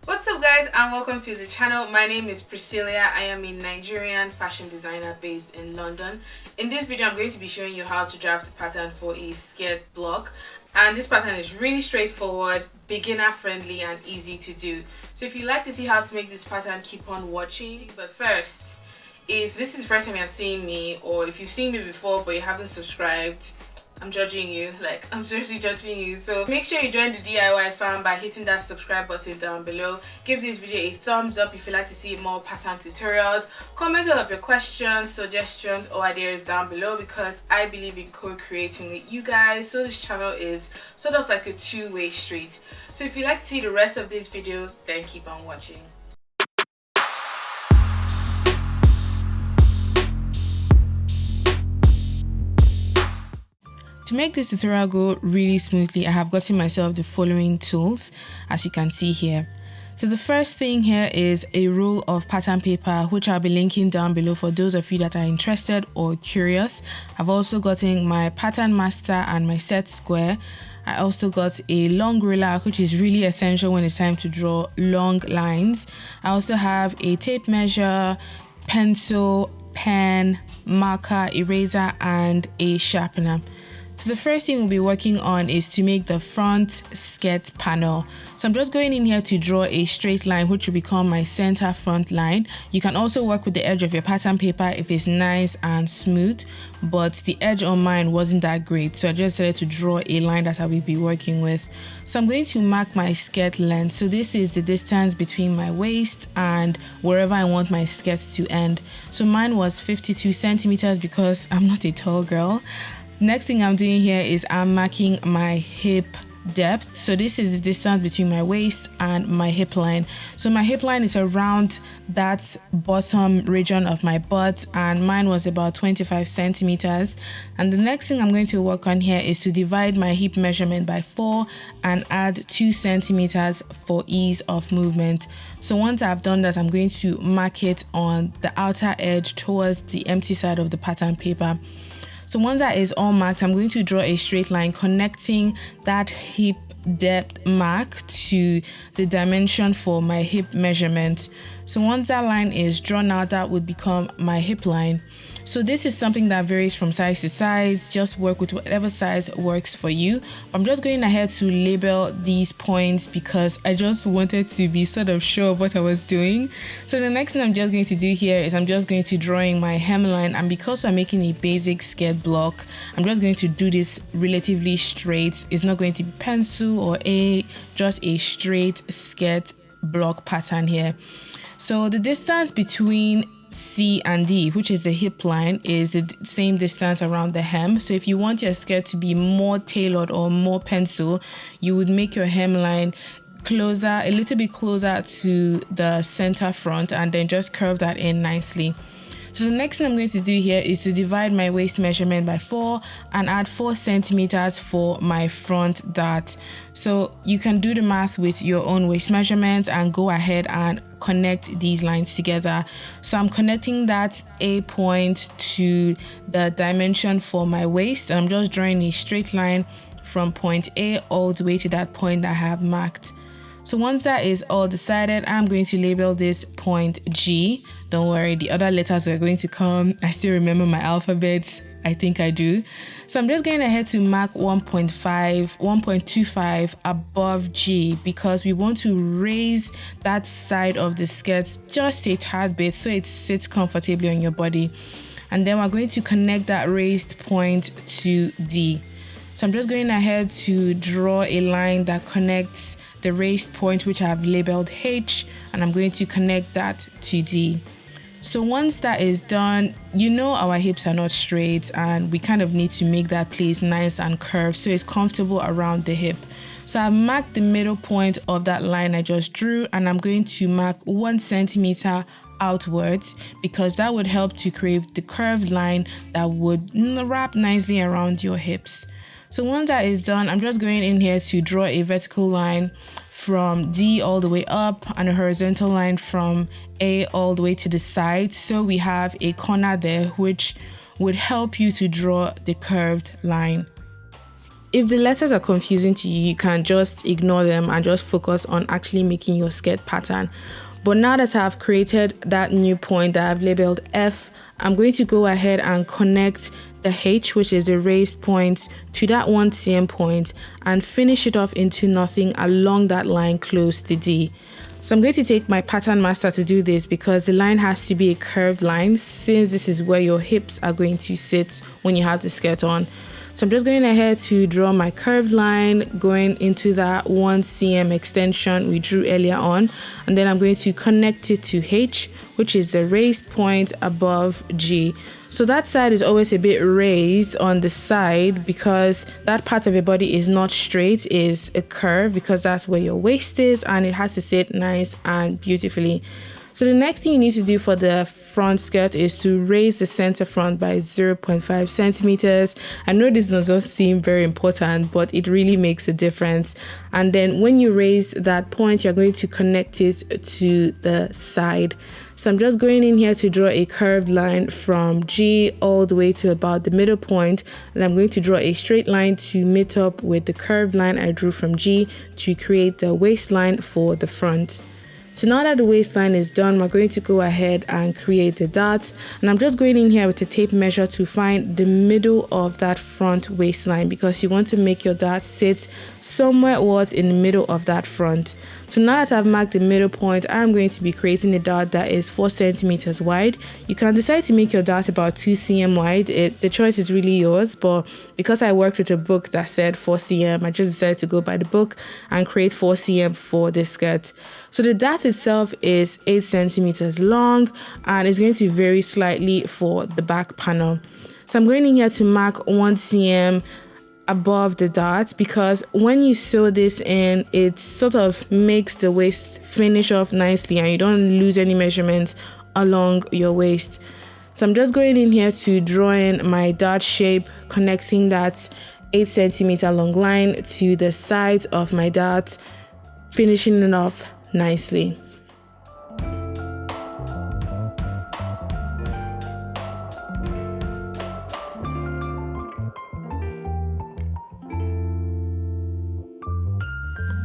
What's up guys, and welcome to the channel. My name is Priscilla. I am a Nigerian fashion designer based in London. In this video I'm going to be showing you how to draft a pattern for a skirt block, and this pattern is really straightforward, beginner friendly and easy to do. So if you'd like to see how to make this pattern, keep on watching. But first, if this is the first time you're seeing me, or if you've seen me before but you haven't subscribed, I'm judging you. I'm seriously judging you. So make sure you join the DIY fam by hitting that subscribe button down below. Give this video a thumbs up if you'd like to see more pattern tutorials. Comment all of your questions, suggestions or ideas down below, because I believe in co-creating with you guys. So this channel is sort of like a two-way street. So if you'd like to see the rest of this video, then keep on watching. To make this tutorial go really smoothly, I have gotten myself the following tools, as you can see here. So the first thing here is a roll of pattern paper, which I'll be linking down below for those of you that are interested or curious. I've also gotten my pattern master and my set square. I also got a long ruler, which is really essential when it's time to draw long lines. I also have a tape measure, pencil, pen, marker, eraser and a sharpener. So the first thing we'll be working on is to make the front skirt panel. So I'm just going in here to draw a straight line, which will become my center front line. You can also work with the edge of your pattern paper if it's nice and smooth, but the edge on mine wasn't that great, so I just decided to draw a line that I will be working with. So I'm going to mark my skirt length. So this is the distance between my waist and wherever I want my skirt to end. So mine was 52 centimeters because I'm not a tall girl. Next thing I'm doing here is I'm marking my hip depth. So this is the distance between my waist and my hip line. So my hip line is around that bottom region of my butt, and mine was about 25 centimeters. And the next thing I'm going to work on here is to divide my hip measurement by 4 and add 2 centimeters for ease of movement. So once I've done that, I'm going to mark it on the outer edge towards the empty side of the pattern paper. So once that is all marked, I'm going to draw a straight line connecting that hip depth mark to the dimension for my hip measurement. So once that line is drawn out, that would become my hip line. So this is something that varies from size to size. Just work with whatever size works for you. I'm just going ahead to label these points because I just wanted to be sort of sure of what I was doing. So the next thing I'm just going to do here is I'm just going to drawing my hemline, and because I'm making a basic skirt block, I'm just going to do this relatively straight. It's not going to be pencil or just a straight skirt block pattern here. So the distance between C and D, which is the hip line, is the same distance around the hem. So if you want your skirt to be more tailored or more pencil, you would make your hemline closer, a little bit closer to the center front, and then just curve that in nicely. So the next thing I'm going to do here is to divide my waist measurement by 4 and add 4 centimeters for my front dart. So you can do the math with your own waist measurement and go ahead and connect these lines together. So I'm connecting that A point to the dimension for my waist, and I'm just drawing a straight line from point A all the way to that point that I have marked. So once that is all decided, I'm going to label this point G. Don't worry, the other letters are going to come. I still remember my alphabet. I think I do. So I'm just going ahead to mark 1.25 above G, because we want to raise that side of the skirt just a tad bit so it sits comfortably on your body. And then we're going to connect that raised point to D. So I'm just going ahead to draw a line that connects the raised point, which I've labeled H, and I'm going to connect that to D. So once that is done, you know our hips are not straight and we kind of need to make that place nice and curved so it's comfortable around the hip. So I've marked the middle point of that line I just drew, and I'm going to mark 1 centimeter outwards, because that would help to create the curved line that would wrap nicely around your hips. So once that is done, I'm just going in here to draw a vertical line from D all the way up and a horizontal line from A all the way to the side. So we have a corner there, which would help you to draw the curved line. If the letters are confusing to you, you can just ignore them and just focus on actually making your skirt pattern. But now that I've created that new point that I've labeled F, I'm going to go ahead and connect the H, which is the raised point, to that 1 cm point and finish it off into nothing along that line close to D. So I'm going to take my pattern master to do this because the line has to be a curved line, since this is where your hips are going to sit when you have the skirt on. So I'm just going ahead to draw my curved line going into that 1 cm extension we drew earlier on, and then I'm going to connect it to H, which is the raised point above G. So that side is always a bit raised on the side because that part of your body is not straight, is a curve, because that's where your waist is and it has to sit nice and beautifully. So the next thing you need to do for the front skirt is to raise the center front by 0.5 centimeters. I know this doesn't seem very important, but it really makes a difference. And then when you raise that point, you're going to connect it to the side. So I'm just going in here to draw a curved line from G all the way to about the middle point, and I'm going to draw a straight line to meet up with the curved line I drew from G to create the waistline for the front. So now that the waistline is done, we're going to go ahead and create the dot. And I'm just going in here with a tape measure to find the middle of that front waistline, because you want to make your dot sit somewhere what's in the middle of that front. So now that I've marked the middle point, I'm going to be creating a dot that is 4 centimeters wide. You can decide to make your dot about 2 cm wide. The choice is really yours, but because I worked with a book that said 4 cm, I just decided to go by the book and create 4 cm for this skirt. So the dot itself is 8 centimeters long and it's going to vary slightly for the back panel. So I'm going in here to mark 1 cm above the dot, because when you sew this in, it sort of makes the waist finish off nicely and you don't lose any measurements along your waist. So I'm just going in here to draw in my dot shape, connecting that 8 centimeter long line to the sides of my dot, finishing it off nicely.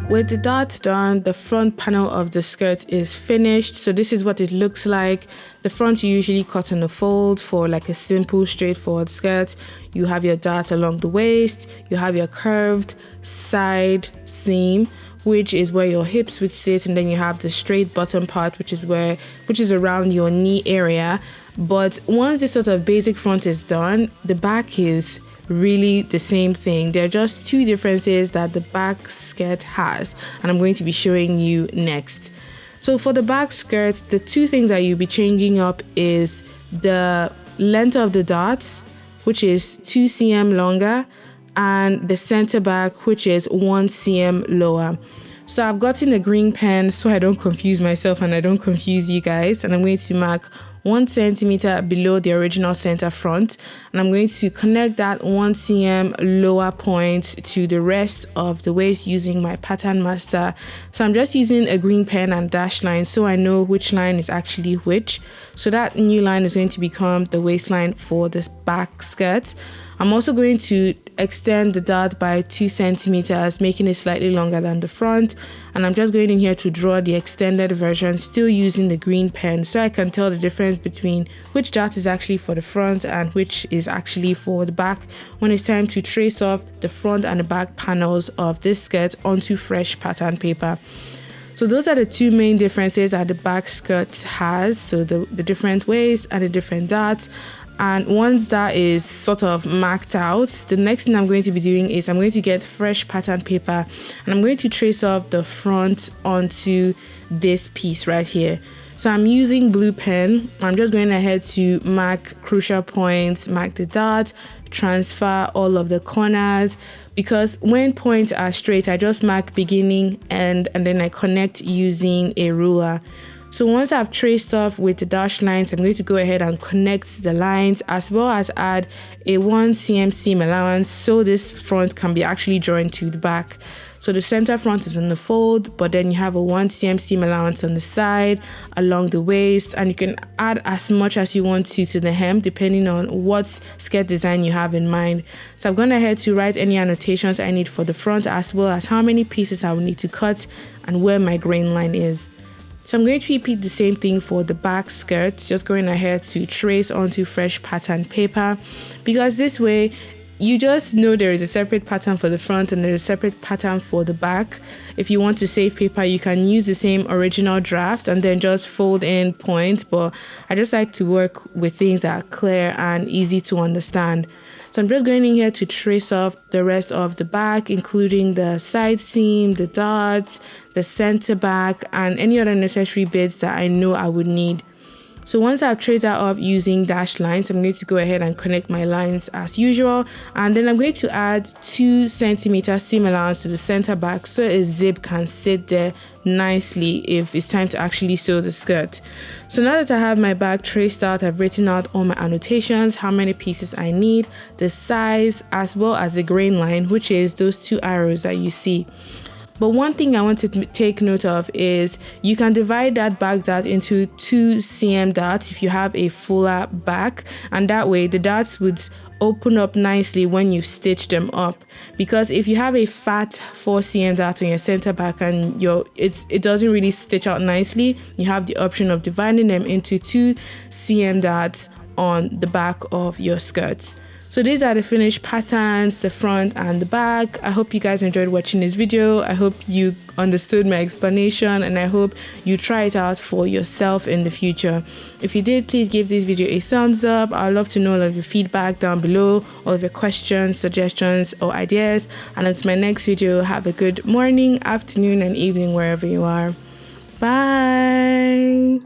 With the dot done, the front panel of the skirt is finished. So this is what it looks like. The front you usually cut on a fold for like a simple straightforward skirt. You have your dot along the waist, you have your curved side seam, which is where your hips would sit, and then you have the straight bottom part, which is around your knee area. But once this sort of basic front is done, the back is really the same thing. There are just two differences that the back skirt has, and I'm going to be showing you next. So for the back skirt, the two things that you'll be changing up is the length of the dots, which is 2 cm longer, and the center back, which is 1 cm lower. So I've gotten a green pen so I don't confuse myself and I don't confuse you guys, and I'm going to mark 1 centimeter below the original center front, and I'm going to connect that 1 cm lower point to the rest of the waist using my pattern master. So I'm just using a green pen and dash line so I know which line is actually which. So that new line is going to become the waistline for this back skirt. I'm also going to extend the dot by 2 centimeters, making it slightly longer than the front. And I'm just going in here to draw the extended version, still using the green pen, so I can tell the difference between which dot is actually for the front and which is actually for the back when it's time to trace off the front and the back panels of this skirt onto fresh pattern paper. So those are the two main differences that the back skirt has. So the different waist and the different dots. And once that is sort of marked out, the next thing I'm going to be doing is I'm going to get fresh pattern paper and I'm going to trace off the front onto this piece right here. So I'm using blue pen. I'm just going ahead to mark crucial points, mark the dot, transfer all of the corners, because when points are straight, I just mark beginning and then I connect using a ruler. So once I've traced off with the dashed lines, I'm going to go ahead and connect the lines as well as add a 1 cm seam allowance so this front can be actually joined to the back. So the center front is in the fold, but then you have a 1 cm seam allowance on the side, along the waist, and you can add as much as you want to the hem depending on what skirt design you have in mind. So I've gone ahead to write any annotations I need for the front, as well as how many pieces I will need to cut and where my grain line is. So I'm going to repeat the same thing for the back skirt, just going ahead to trace onto fresh pattern paper, because this way you just know there is a separate pattern for the front and there's a separate pattern for the back. If you want to save paper, you can use the same original draft and then just fold in points, but I just like to work with things that are clear and easy to understand. So I'm just going in here to trace off the rest of the back, including the side seam, the dots, the center back, and any other necessary bits that I know I would need. So once I've traced that off using dashed lines, I'm going to go ahead and connect my lines as usual, and then I'm going to add 2 cm seam allowance to the center back so a zip can sit there nicely if it's time to actually sew the skirt. So now that I have my back traced out, I've written out all my annotations, how many pieces I need, the size, as well as the grain line, which is those 2 arrows that you see. But one thing I want to take note of is you can divide that back dart into 2 cm darts if you have a fuller back, and that way the darts would open up nicely when you stitch them up. Because if you have a fat 4 cm dart on your center back and it doesn't really stitch out nicely, you have the option of dividing them into 2 cm darts on the back of your skirts. So these are the finished patterns, the front and the back. I hope you guys enjoyed watching this video. I hope you understood my explanation, and I hope you try it out for yourself in the future. If you did, please give this video a thumbs up. I'd love to know all of your feedback down below, all of your questions, suggestions, or ideas. And until my next video, have a good morning, afternoon, and evening wherever you are. Bye.